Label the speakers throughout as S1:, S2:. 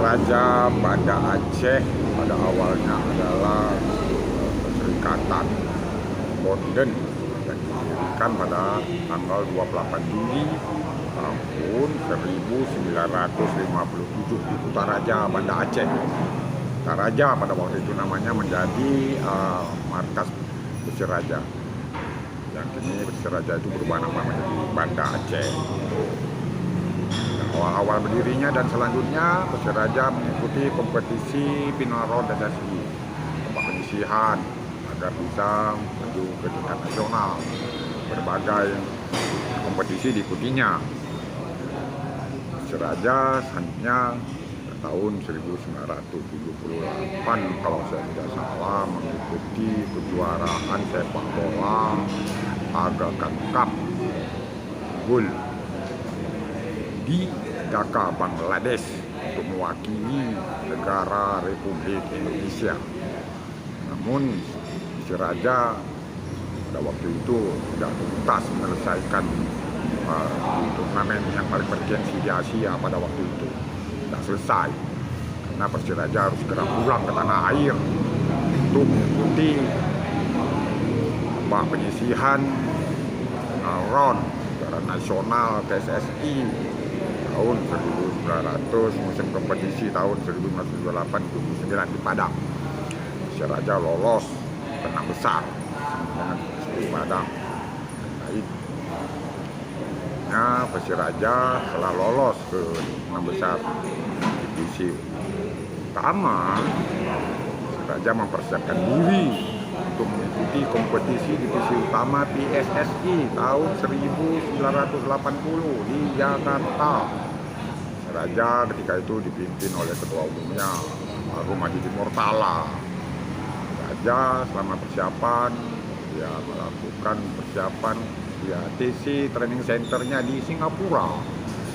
S1: Persiraja Banda Aceh pada awalnya adalah Perserikatan Bonden dan didirikan pada tanggal 28 Juli tahun 1957 di Kutaraja, Banda Aceh. Kutaraja pada waktu itu namanya menjadi markas Persiraja. Yang kini Persiraja itu berubah nama menjadi Banda Aceh. Awal-awal berdirinya dan selanjutnya Persiraja mengikuti kompetisi Final Round PSSI, penyisihan agar bisa menuju ke tingkat nasional. Berbagai kompetisi diikutinya. Persiraja selanjutnya tahun 1978 kalau saya tidak salah mengikuti kejuaraan sepak bola Aga Khan Cup Gul di Dhaka, Bangladesh untuk mewakili negara Republik Indonesia. Namun Persiraja pada waktu itu tidak tuntas menyelesaikan turnamen yang paling bergengsi di Asia pada waktu itu. Tidak selesai karena Persiraja harus segera pulang ke tanah air untuk mengikuti penyisihan round nasional PSSI tahun 1900 musim kompetisi tahun 1928-29 di Padang. Persiraja lolos ke 6 besar dengan di Padang. Nah, Persiraja telah lolos ke 6 besar divisi utama. Persiraja mempersiapkan diri untuk mengikuti kompetisi divisi utama PSSI tahun 1980 di Jakarta. Persiraja ketika itu dipimpin oleh ketua umumnya Almarhum Haji Murtala. Persiraja selama persiapan melakukan persiapan di TC Training Centernya di Singapura.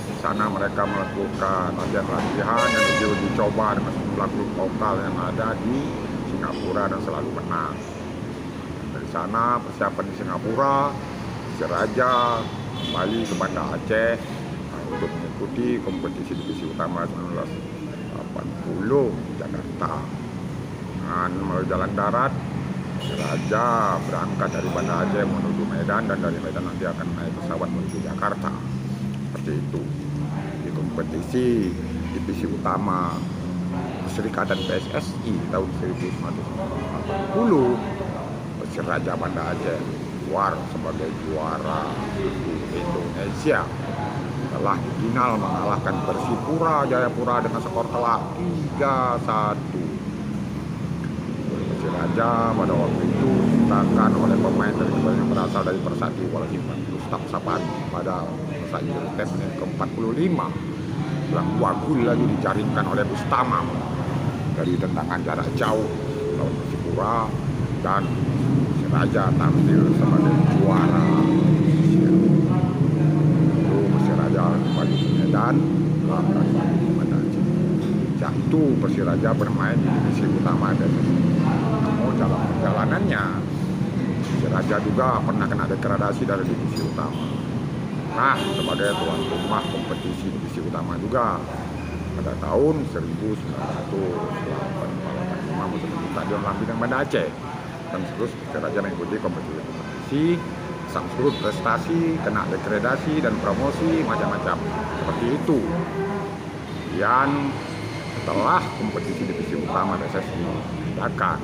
S1: Di sana mereka melakukan latihan dan uji coba dengan sejumlah klub lokal yang ada di Singapura dan selalu menang. Dari sana persiapan di Singapura, Persiraja kembali ke Banda Aceh untuk mengikuti kompetisi divisi utama 1980 di Jakarta. Dengan melalui jalan darat, Persiraja berangkat dari Banda Aceh menuju Medan dan dari Medan nanti akan naik pesawat menuju Jakarta. Seperti itu. Di kompetisi divisi utama Perserikatan PSSI tahun 1980, Persiraja Banda Aceh keluar sebagai juara Indonesia. Setelah di final mengalahkan Persipura Jayapura dengan skor telak 3-1. Persiraja pada waktu itu diciptakan oleh pemain yang berasal dari Persati Kuala Simpang, Ustaz Sapan pada masa Inggris menit ke-45. Selang 2 gol lagi dijaringkan oleh Bustama dari tendangan jarak jauh lawan Persipura dan Persiraja tampil sebagai juara Indonesia. Itu Persiraja kembali ke Medan, kembali ke Banda Aceh. Sejak itu Persiraja bermain di divisi utama PSSI. Namun dalam perjalanannya Persiraja juga pernah kena degradasi dari divisi utama. Nah, sebagai tuan rumah kompetisi divisi utama juga pada tahun 1985 musim di Stadion Lambidang Banda Aceh. Dan terus Persiraja mengikuti kompetisi surut prestasi, kena degradasi dan promosi macam-macam seperti itu. Dan setelah kompetisi divisi utama PSSI diadakan,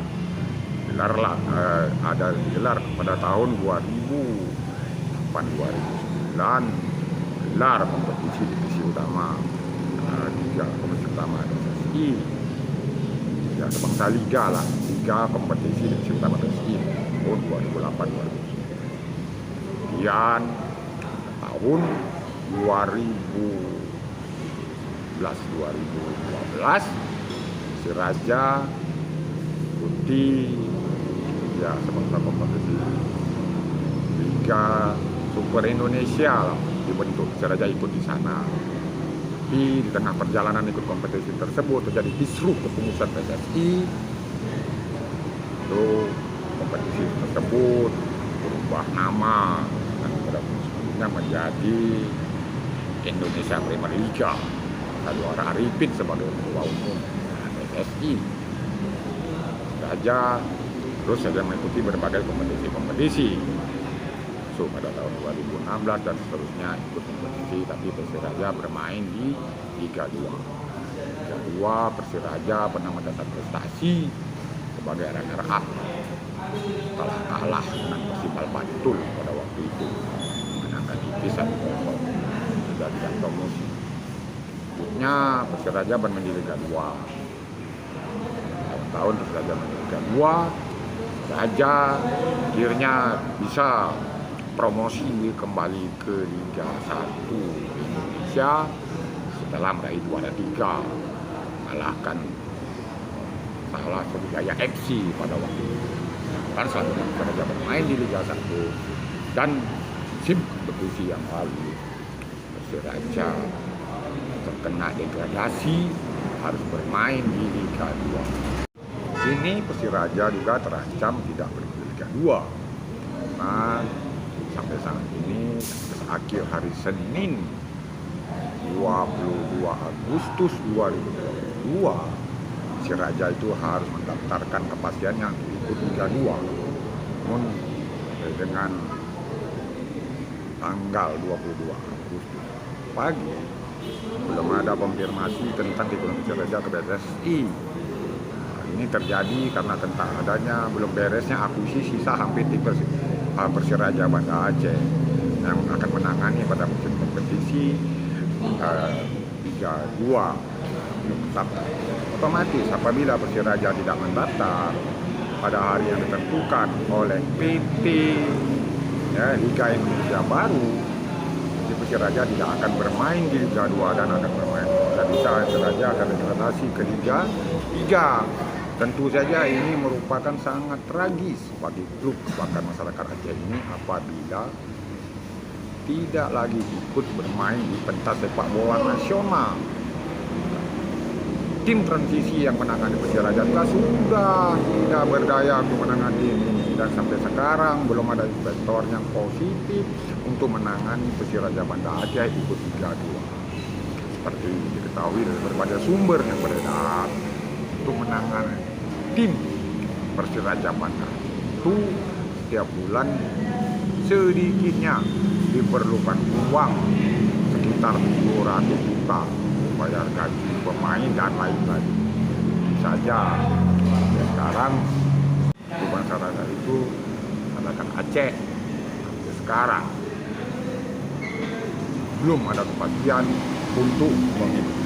S1: ada digelar pada tahun 2008-2009, gelar kompetisi divisi utama kompetisi utama PSSI ya sebangsa liga lah, liga kompetisi divisi utama PSSI tahun 2008-2009. Kemudian tahun 2011-2012 Persiraja ikuti sebangsa kompetisi Liga Super Indonesia lah, dibentuk. Persiraja ikut di sana. Tapi di tengah perjalanan ikut kompetisi tersebut terjadi kisruh kepengurusan PSSI. Itu kompetisi tersebut berubah nama dan pada musimnya menjadi Indonesia Premier Liga. Anwar Arifin sebagai ketua umum PSSI Raja, terus saja mengikuti berbagai kompetisi. So pada tahun 2016 dan seterusnya ikut kompetisi, tapi Persiraja bermain di Liga 2. Liga 2 Persiraja pernah mendapat prestasi sebagai runner-up setelah kalah dengan Persipal Bantul pada waktu itu, menangkan tipis 1-0 sudah tidak promosi. Selanjutnya Persiraja bermain di Liga 2. Tahun Persiraja bermain di Liga 2, Raja akhirnya bisa promosi kembali ke Liga 1 Indonesia setelah meraih juara 3, mengalahkan salah Sriwijaya FC pada waktu itu. Kan selanjutnya Persiraja bermain di Liga 1 dan musim kompetisi yang lalu Persiraja terkena degradasi, harus bermain di Liga 2. Ini Persiraja juga terancam tidak bermain di Liga 2 karena sampai saat ini akhir hari Senin 22 Agustus 2022 Persiraja itu harus mendaftarkan kepastiannya untuk ikut Liga 2. Namun dengan tanggal 22 Agustus pagi belum ada konfirmasi tentang titulan Persiraja ke PSSI. Ini terjadi karena tentang adanya belum beresnya akuisisi saham PT Persiraja Banda Aceh yang akan menangani pada musim kompetisi Liga 2 belum tetap. Otomatis apabila Persiraja tidak mendaftar pada hari yang ditentukan oleh PT Liga Indonesia baru, Persiraja tidak akan bermain di Liga 2 dan akan bermain Persiraja akan degradasi ke Liga 3. Tentu saja ini merupakan sangat tragis bagi klub kebanggaan masyarakat Aceh ini apabila tidak lagi ikut bermain di pentas sepak bola nasional. Tim transisi yang menangani Persiraja sudah tidak berdaya untuk menangani ini, dan sampai sekarang belum ada investor yang positif untuk menangani Persiraja Banda Aceh ikut Liga 2. Seperti diketahui dari berbagai sumber yang beredar, untuk menangani tim Persiraja Banda itu setiap bulan sedikitnya diperlukan uang sekitar 200 juta bayar gaji pemain dan lain-lain. Saja sekarang di masyarakat itu masyarakat Aceh sekarang belum ada kepastian untuk mengikuti